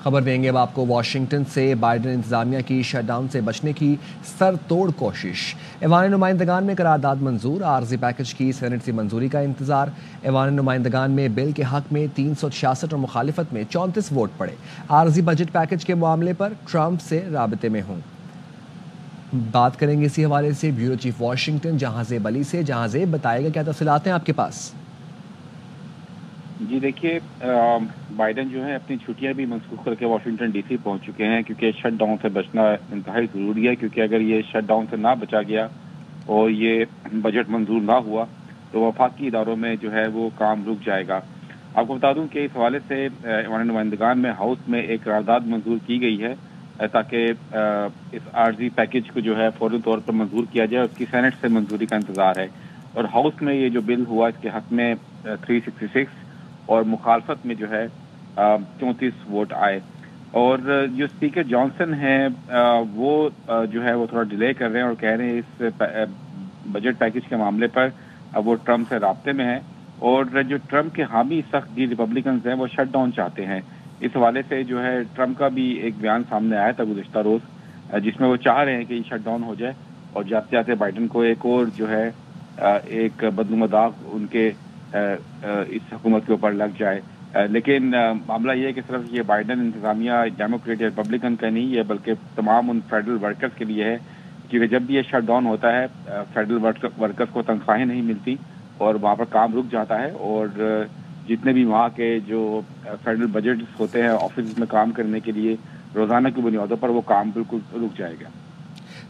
خبر دیں گے اب آپ کو واشنگٹن سے بائیڈن انتظامیہ کی شٹ ڈاؤن سے بچنے کی سر توڑ کوشش۔ ایوان نمائندگان میں قرارداد منظور، عارضی پیکج کی سینٹ سے منظوری کا انتظار۔ ایوان نمائندگان میں بل کے حق میں 366 اور مخالفت میں 34 ووٹ پڑے۔ عارضی بجٹ پیکج کے معاملے پر ٹرمپ سے رابطے میں ہوں۔ بات کریں گے اسی حوالے سے بیورو چیف واشنگٹن جہاں زیب علی سے۔ جہاں زیب، بتائے گا کیا تفصیلات ہیں آپ کے پاس؟ جی دیکھیے، بائیڈن جو ہے اپنی چھٹیاں بھی منسوخ کر کے واشنگٹن ڈی سی پہنچ چکے ہیں، کیونکہ شٹ ڈاؤن سے بچنا انتہائی ضروری ہے، کیونکہ اگر یہ شٹ ڈاؤن سے نہ بچا گیا اور یہ بجٹ منظور نہ ہوا تو وفاقی اداروں میں جو ہے وہ کام رک جائے گا۔ آپ کو بتا دوں کہ اس حوالے سے ایوان نمائندگان میں ہاؤس میں ایک قرارداد منظور کی گئی ہے تاکہ اس عارضی پیکج کو جو ہے فوری طور پر منظور کیا جائے، اس کی سینٹ سے منظوری کا انتظار ہے۔ اور ہاؤس میں یہ جو بل ہوا اس کے حق میں 366 اور مخالفت میں جو ہے 34 ووٹ آئے۔ اور جو اسپیکر جانسن ہیں وہ جو ہے وہ تھوڑا ڈیلے کر رہے ہیں اور کہہ رہے ہیں اس بجٹ پیکج کے معاملے پر وہ ٹرمپ سے رابطے میں ہیں، اور جو ٹرمپ کے حامی سخت گیر ریپبلکنز ہیں وہ شٹ ڈاؤن چاہتے ہیں۔ اس حوالے سے جو ہے ٹرمپ کا بھی ایک بیان سامنے آیا تھا گزشتہ روز، جس میں وہ چاہ رہے ہیں کہ یہ شٹ ڈاؤن ہو جائے اور جاتے جاتے بائیڈن کو ایک اور جو ہے ایک بدنما داغ ان کے اس حکومت کے اوپر لگ جائے۔ لیکن معاملہ یہ ہے کہ صرف یہ بائیڈن انتظامیہ ڈیموکریٹ یا ریپبلکن کا نہیں ہے، بلکہ تمام ان فیڈرل ورکرز کے لیے ہے، کیونکہ جب بھی یہ شٹ ڈاؤن ہوتا ہے فیڈرل ورکرز کو تنخواہیں نہیں ملتی اور وہاں پر کام رک جاتا ہے، اور جتنے بھی وہاں کے جو فیڈرل بجٹس ہوتے ہیں آفس میں کام کرنے کے لیے روزانہ کی بنیادوں پر وہ کام بالکل رک جائے گا۔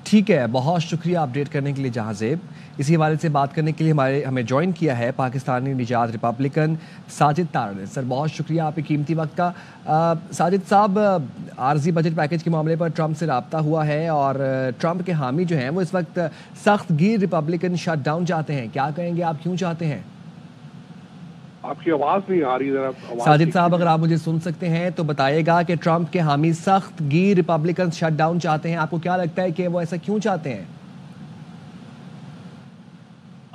ٹھیک ہے، بہت شکریہ اپڈیٹ کرنے کے لیے جہاں زیب۔ اسی حوالے سے بات کرنے کے لیے ہمیں جوائن کیا ہے پاکستانی نژاد ریپبلکن ساجد تارڑ نے۔ سر بہت شکریہ آپ کے قیمتی وقت کا۔ ساجد صاحب، عارضی بجٹ پیکج کے معاملے پر ٹرمپ سے رابطہ ہوا ہے اور ٹرمپ کے حامی جو ہیں وہ اس وقت سخت گیر ریپبلکن شٹ ڈاؤن چاہتے ہیں، کیا کہیں گے آپ، کیوں چاہتے ہیں؟ آپ کی آواز نہیں آ رہی ذرا۔ ساجد صاحب اگر آپ مجھے سن سکتے ہیں تو بتائیے گا کہ ٹرمپ کے حامی سخت گیر ریپبلکن شٹ ڈاؤن چاہتے ہیں، آپ کو کیا لگتا ہے کہ وہ ایسا کیوں چاہتے ہیں؟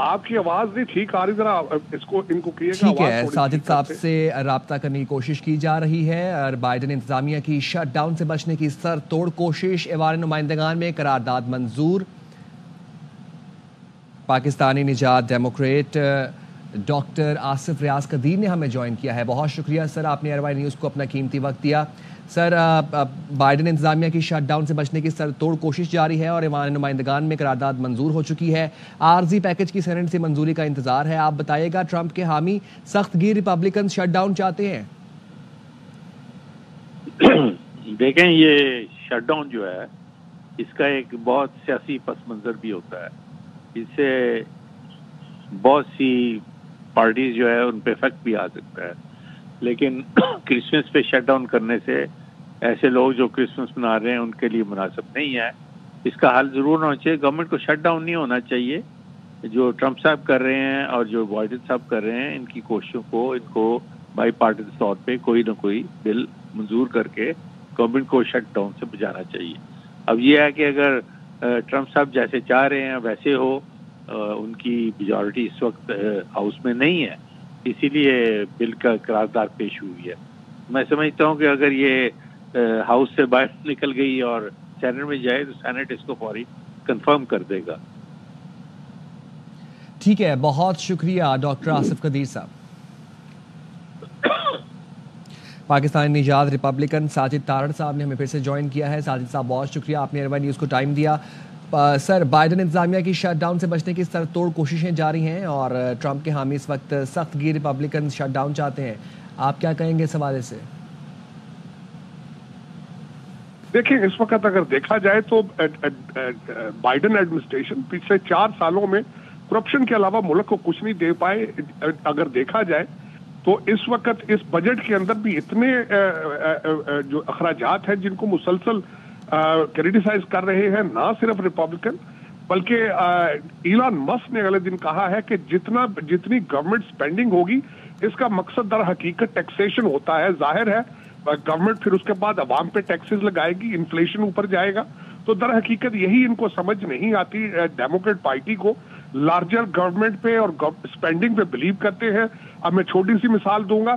آپ کی آواز نہیں ٹھیک آ رہی، ذرا اس کو ان کو کہیے گا۔ ٹھیک ہے، ساجد صاحب سے رابطہ کرنے کی کوشش کی جا رہی ہے اور بائیڈن انتظامیہ کی شٹ ڈاؤن سے بچنے کی سر توڑ کوشش۔ ایوان نمائندگان میں قرارداد منظور۔ پاکستانی نژاد ڈیموکریٹ ڈاکٹر آصف ریاض قدیر نے ہمیں جوائن کیا ہے۔ بہت شکریہ سر، آپ نے ایئر نیوز کو اپنا قیمتی وقت دیا۔ سر، بائیڈن انتظامیہ کی شٹ ڈاؤن سے بچنے کی سر توڑ کوشش جاری ہے اور ایوان نمائندگان میں قرارداد منظور ہو چکی ہے۔ عارضی پیکج کی سینٹ سے منظوری کا انتظار ہے۔ آپ بتائیے گا، ٹرمپ کے حامی سخت گیر ریپبلکن شٹ ڈاؤن چاہتے ہیں؟ دیکھیں، یہ شٹ ڈاؤن جو ہے اس کا ایک بہت سیاسی پس منظر بھی ہوتا ہے، اس سے بہت سی پارٹیز جو ہے ان پہ افیکٹ بھی آ سکتا ہے، لیکن کرسمس پہ شٹ ڈاؤن کرنے سے ایسے لوگ جو کرسمس منا رہے ہیں ان کے لیے مناسب نہیں ہے۔ اس کا حل ضرور ہونا چاہیے، گورنمنٹ کو شٹ ڈاؤن نہیں ہونا چاہیے۔ جو ٹرمپ صاحب کر رہے ہیں اور جو بائیڈن صاحب کر رہے ہیں، ان کی کوششوں کو ان کو بائی پارٹیز طور پہ کوئی نہ کوئی بل منظور کر کے گورنمنٹ کو شٹ ڈاؤن سے بچانا چاہیے۔ اب یہ ہے کہ اگر ٹرمپ صاحب جیسے چاہ رہے ہیں ویسے ہو، ان کی میجورٹی اس وقت ہاؤس میں نہیں ہے، اسی لیے بل کا قرارداد پیش ہوئی ہے۔ میں سمجھتا ہوں کہ اگر یہ ہاؤس سے باہر نکل گئی اور سینٹ میں جائے تو سینٹ اس کو فوری کنفرم کر دے گا۔ ٹھیک ہے، بہت شکریہ ڈاکٹر آصف قدیر صاحب۔ پاکستانی نژاد ریپبلکن ساجد تارڑ صاحب نے ہمیں پھر سے جوائن کیا ہے۔ ساجد صاحب بہت شکریہ، آپ نے ایئر نیوز کو ٹائم دیا۔ سر، بائیڈن انتظامیہ کی شٹ ڈاؤن سے بچنے کی سر توڑ کوششیں جاری ہیں اور ٹرمپ کے حامی اس وقت سخت گیر ریپبلکن شٹ ڈاؤن چاہتے ہیں، آپ کیا کہیں گے اس حوالے سے؟ دیکھیں، اس وقت اگر دیکھا جائے تو بائیڈن ایڈمنسٹریشن پچھلے 4 سالوں میں کرپشن کے علاوہ ملک کو کچھ نہیں دے پائے۔ اگر دیکھا جائے تو اس وقت اس بجٹ کے اندر بھی اتنے جو اخراجات ہیں جن کو مسلسل کریٹیسائز کر رہے ہیں نہ صرف ریپبلکن بلکہ ایلان مسک نے اگلے دن کہا ہے کہ جتنی گورنمنٹ سپینڈنگ ہوگی اس کا مقصد در حقیقت ٹیکسیشن ہوتا ہے۔ ظاہر ہے گورنمنٹ پھر اس کے بعد عوام پہ ٹیکسز لگائے گی، انفلیشن اوپر جائے گا، تو در حقیقت یہی ان کو سمجھ نہیں آتی۔ ڈیموکریٹ پارٹی کو لارجر گورنمنٹ پہ اور سپینڈنگ پہ بلیو کرتے ہیں۔ اب میں چھوٹی سی مثال دوں گا